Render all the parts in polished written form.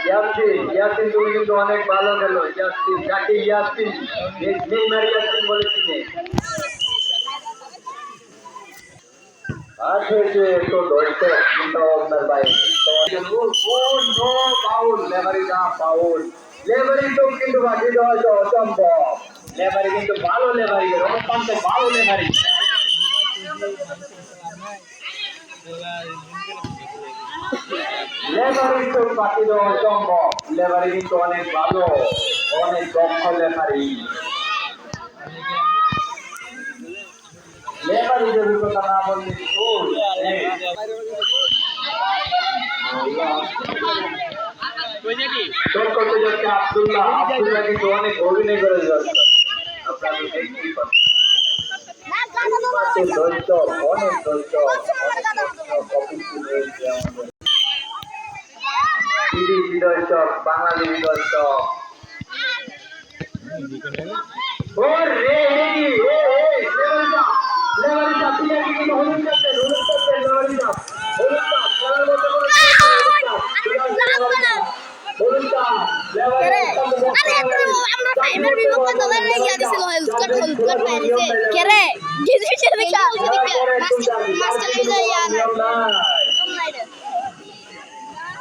ইয়াসিন তুমি কিন্তু অনেক ভালো খেলো। ইয়াসিন যাকে ইয়াসিন নেইমার ইয়াসিন বলে চিনে। আছে যে তো দর্শক চিন্তা ভাবনার বাইরে। পাউল লেভারি না পাউল লেভারি তো কিন্তু বাকি দেওয়া অসম্ভব। লেভারি কিন্তু ভালো লেভারি অত্যন্ত ভালো লেভারি। লেভারি তো বাকি দেওয়া অসম্ভব। লেভারি কিন্তু অনেক ভালো, অনেক দক্ষ লেভারি। লেভারি যদি কথা না বললে করতে যাচ্ছে আব্দুল্লাহ। আব্দুল্লাহ কিন্তু অনেক অভিনয় করে যাচ্ছে। আপনারা দেখতেই পাচ্ছেন ধৈর্য, অনেক ধৈর্য, দর্শক বাঙালি দর্শক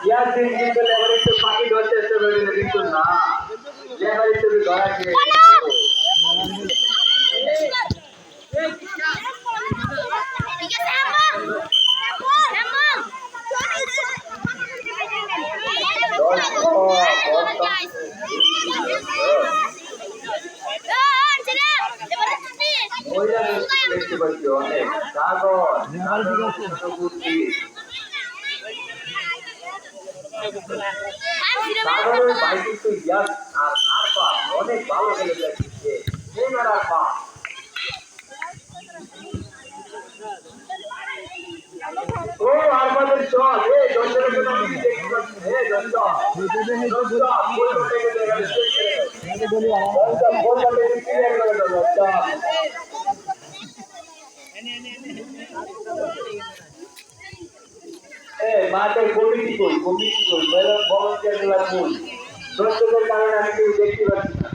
ইয়াসিন কিন্তু লেভারি তো পাখি ধরতে এসে বলে কিন্তু না লেভারি তো ধরা খেয়ে দেখতে পাচ্ছি অনেক অনেক ভালো খেলে যাচ্ছে ও আমাদের চল মাঠের কমিটি কই ভলান্টিয়ার গুলা কই দর্শকের কারণে আমি কেউ দেখতে পাচ্ছি না।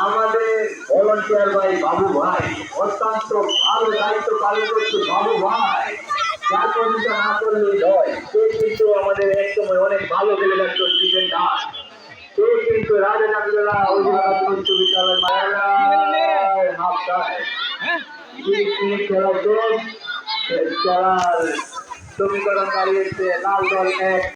আমাদের ভলান্টিয়ার ভাই বাবু ভাই অত্যন্ত ভালো দায়িত্ব পালন করছে। বাবু ভাই যার প্রতিষ্ঠা না করলে হয় সে কিন্তু আমাদের এক সময় অনেক ভালো খেলে লাগতো চিকেন ডাক। সে কিন্তু রাজা চাকরিরা উচ্চ বিদ্যালয় খেলার সমীকরণ দাঁড়িয়েছে লাল দল 1।